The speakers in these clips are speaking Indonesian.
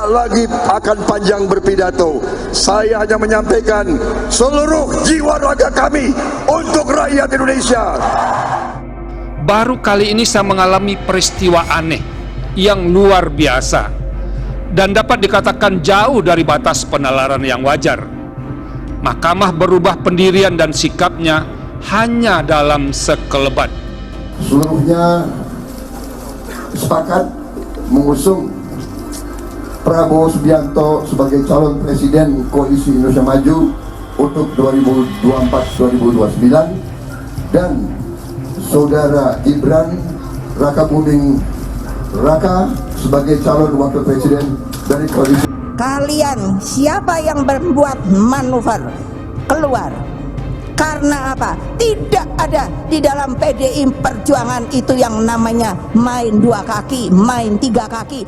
lagi akan panjang berpidato. Saya hanya menyampaikan seluruh jiwa raga kami untuk rakyat Indonesia. Baru kali ini saya mengalami peristiwa aneh yang luar biasa dan dapat dikatakan jauh dari batas penalaran yang wajar. Mahkamah berubah pendirian dan sikapnya hanya dalam sekelebat. Seluruhnya sepakat mengusung Prabowo Subianto sebagai calon presiden Koalisi Indonesia Maju untuk 2024-2029 dan Saudara Gibran Rakabuming Raka sebagai calon wakil presiden dari koalisi. Kalian siapa yang membuat manuver keluar? Karena apa? Tidak ada di dalam PDI Perjuangan itu yang namanya main dua kaki, main tiga kaki.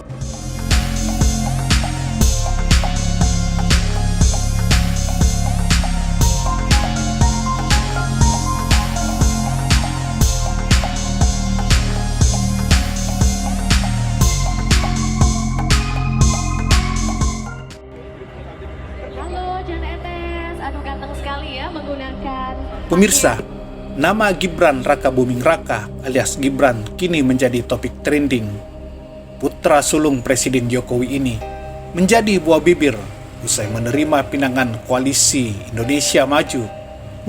Pemirsa, nama Gibran Rakabuming Raka alias Gibran kini menjadi topik trending. Putra sulung Presiden Jokowi ini menjadi buah bibir usai menerima pinangan Koalisi Indonesia Maju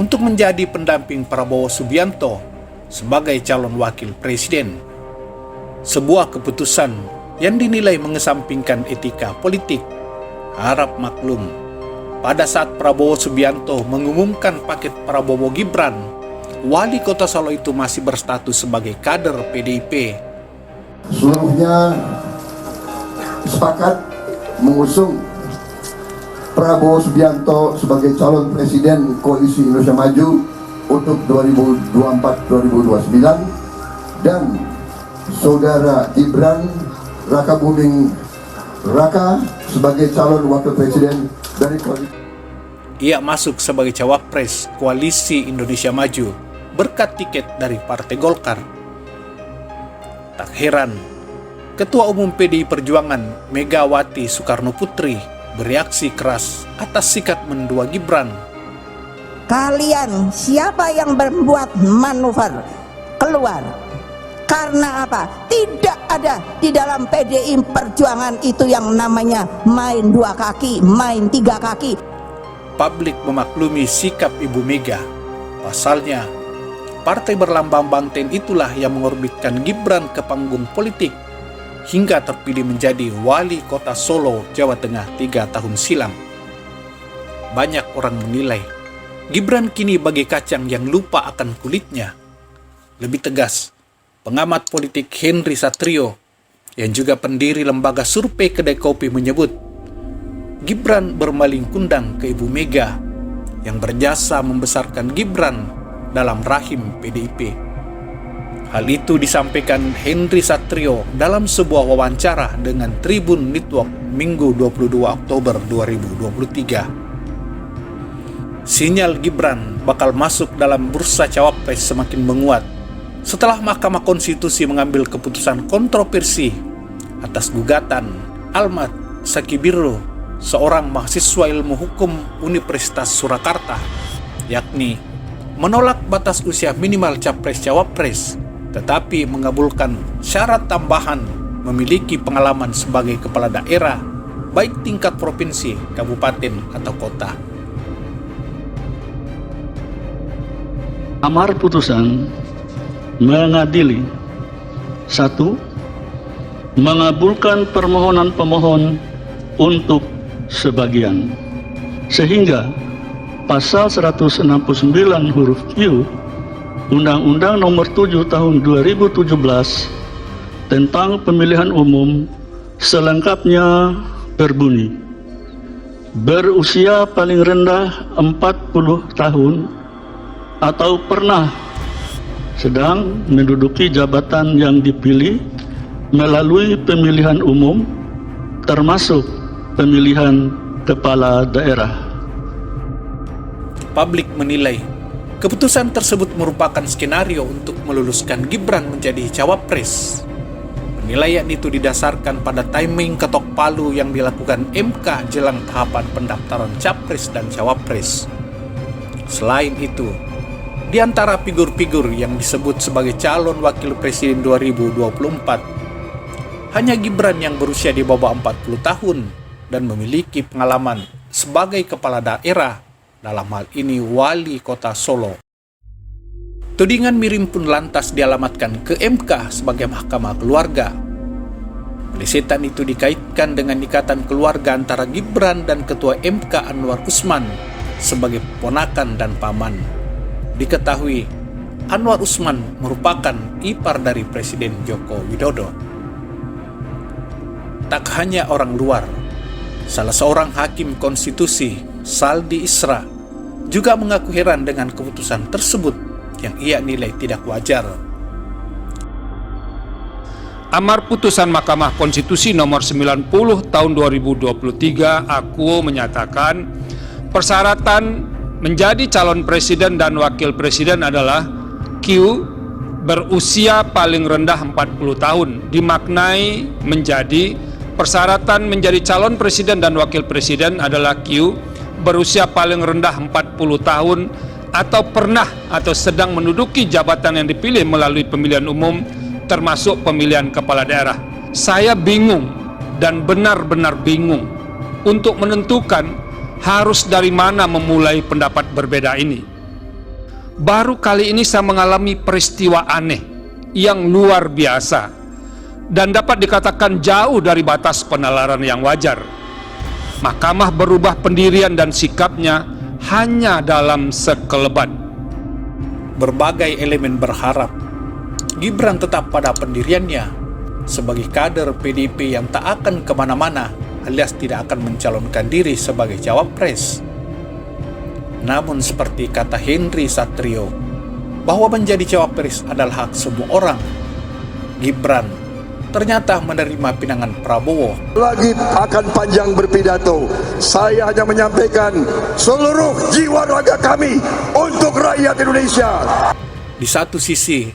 untuk menjadi pendamping Prabowo Subianto sebagai calon wakil presiden. Sebuah keputusan yang dinilai mengesampingkan etika politik. Harap maklum, pada saat Prabowo Subianto mengumumkan paket Prabowo Gibran, wali kota Solo itu masih berstatus sebagai kader PDIP. Seluruhnya sepakat mengusung Prabowo Subianto sebagai calon presiden Koalisi Indonesia Maju untuk 2024-2029 dan Saudara Gibran Rakabuming Raka sebagai calon wakil presiden dari koalisi. Ia masuk sebagai cawapres Koalisi Indonesia Maju berkat tiket dari Partai Golkar. Tak heran, Ketua Umum PDI Perjuangan Megawati Soekarno Putri bereaksi keras atas sikap mendua Gibran. Kalian siapa yang membuat manuver keluar? Karena apa? Tidak ada di dalam PDI Perjuangan itu yang namanya main dua kaki, main tiga kaki. Publik memaklumi sikap Ibu Mega. Pasalnya, partai berlambang banteng itulah yang mengorbitkan Gibran ke panggung politik hingga terpilih menjadi wali kota Solo, Jawa Tengah 3 tahun silam. Banyak orang menilai Gibran kini bagai kacang yang lupa akan kulitnya. Lebih tegas, pengamat politik Henry Satrio yang juga pendiri lembaga survei Kedai Kopi menyebut Gibran bermaling kundang ke Ibu Mega yang berjasa membesarkan Gibran dalam rahim PDIP. Hal itu disampaikan Henry Satrio dalam sebuah wawancara dengan Tribun Network Minggu 22 Oktober 2023. Sinyal Gibran bakal masuk dalam bursa cawapres semakin menguat setelah Mahkamah Konstitusi mengambil keputusan kontroversi atas gugatan Almat Sakibirro, seorang mahasiswa ilmu hukum Universitas Surakarta, yakni menolak batas usia minimal capres-cawapres, tetapi mengabulkan syarat tambahan memiliki pengalaman sebagai kepala daerah, baik tingkat provinsi, kabupaten, atau kota. Amar putusan mengadili: 1. Mengabulkan permohonan pemohon untuk sebagian, sehingga pasal 169 huruf Q Undang-Undang Nomor 7 Tahun 2017 tentang pemilihan umum selengkapnya berbunyi: berusia paling rendah 40 tahun atau pernah sedang menduduki jabatan yang dipilih melalui pemilihan umum termasuk pemilihan kepala daerah. Publik menilai keputusan tersebut merupakan skenario untuk meluluskan Gibran menjadi cawapres. Penilaian itu didasarkan pada timing ketok palu yang dilakukan MK jelang tahapan pendaftaran Capres dan Cawapres. Selain itu, di antara figur-figur yang disebut sebagai calon wakil presiden 2024, hanya Gibran yang berusia di bawah 40 tahun dan memiliki pengalaman sebagai kepala daerah, dalam hal ini wali kota Solo. Tudingan miring pun lantas dialamatkan ke MK sebagai mahkamah keluarga. Plesetan itu dikaitkan dengan ikatan keluarga antara Gibran dan Ketua MK Anwar Usman sebagai ponakan dan paman. Diketahui, Anwar Usman merupakan ipar dari Presiden Joko Widodo. Tak hanya orang luar, salah seorang hakim konstitusi, Saldi Isra, juga mengaku heran dengan keputusan tersebut yang ia nilai tidak wajar. Amar putusan Mahkamah Konstitusi nomor 90 tahun 2023 Akuo menyatakan persyaratan menjadi calon presiden dan wakil presiden adalah Q berusia paling rendah 40 tahun, dimaknai menjadi persyaratan menjadi calon presiden dan wakil presiden adalah Q berusia paling rendah 40 tahun atau pernah atau sedang menduduki jabatan yang dipilih melalui pemilihan umum termasuk pemilihan kepala daerah. Saya bingung dan benar-benar bingung untuk menentukan harus dari mana memulai pendapat berbeda ini. Baru kali ini saya mengalami peristiwa aneh yang luar biasa dan dapat dikatakan jauh dari batas penalaran yang wajar. Mahkamah berubah pendirian dan sikapnya hanya dalam sekelebat. Berbagai elemen berharap Gibran tetap pada pendiriannya sebagai kader PDIP yang tak akan kemana-mana alias tidak akan mencalonkan diri sebagai cawapres. Namun seperti kata Henry Satrio, bahwa menjadi cawapres adalah hak semua orang, Gibran ternyata menerima pinangan Prabowo. Lagi akan panjang berpidato, saya hanya menyampaikan seluruh jiwa raga kami untuk rakyat Indonesia. Di satu sisi,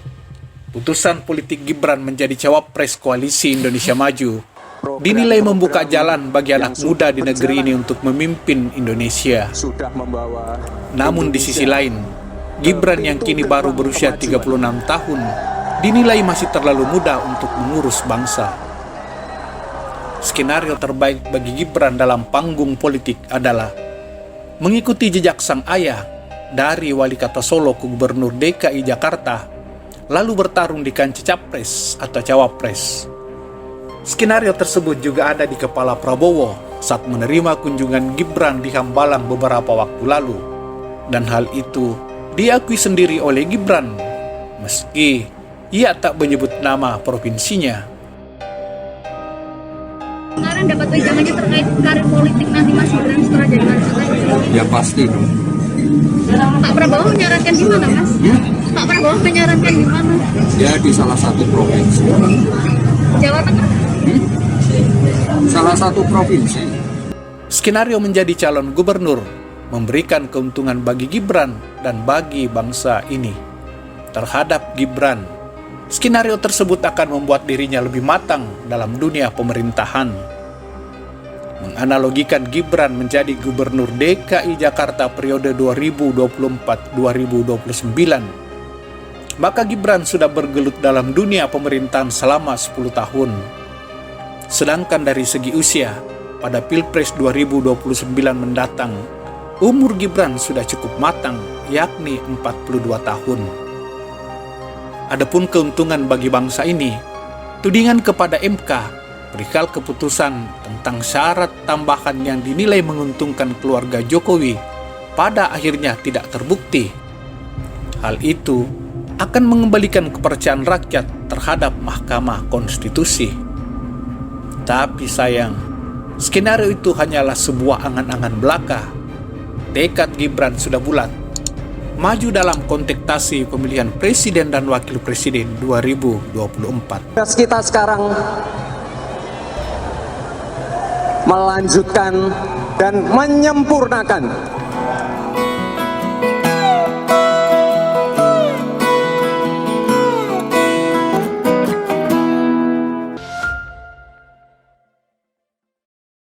putusan politik Gibran menjadi cawapres koalisi Indonesia Maju dinilai membuka jalan bagi anak muda di negeri ini untuk memimpin Indonesia. Namun di sisi lain, Gibran yang kini baru berusia 36 tahun dinilai masih terlalu muda untuk mengurus bangsa. Skenario terbaik bagi Gibran dalam panggung politik adalah mengikuti jejak sang ayah dari wali kota Solo ke gubernur DKI Jakarta, lalu bertarung di kancah capres atau cawapres. Skenario tersebut juga ada di kepala Prabowo saat menerima kunjungan Gibran di Hambalang beberapa waktu lalu, dan hal itu diakui sendiri oleh Gibran meski ia tak menyebut nama provinsinya. Kemarin dapat wejangannya terkait karir politik nanti Mas Gibran setelah jadi wali kota. Ya pasti dong. Pak Prabowo menyarankan di mana, Mas? Pak Prabowo menyarankan di mana? Ya di salah satu provinsi. Jawa Tengah? Salah satu provinsi. Skenario menjadi calon gubernur memberikan keuntungan bagi Gibran dan bagi bangsa ini. Terhadap Gibran, skenario tersebut akan membuat dirinya lebih matang dalam dunia pemerintahan. Menganalogikan Gibran menjadi gubernur DKI Jakarta periode 2024-2029, maka Gibran sudah bergelut dalam dunia pemerintahan selama 10 tahun. Sedangkan dari segi usia, pada Pilpres 2029 mendatang, umur Gibran sudah cukup matang, yakni 42 tahun. Adapun keuntungan bagi bangsa ini, tudingan kepada MK perihal keputusan tentang syarat tambahan yang dinilai menguntungkan keluarga Jokowi pada akhirnya tidak terbukti. Hal itu akan mengembalikan kepercayaan rakyat terhadap Mahkamah Konstitusi. Tapi sayang, skenario itu hanyalah sebuah angan-angan belaka. Tekad Gibran sudah bulat, maju dalam kontestasi pemilihan presiden dan wakil presiden 2024. Kita sekarang melanjutkan dan menyempurnakan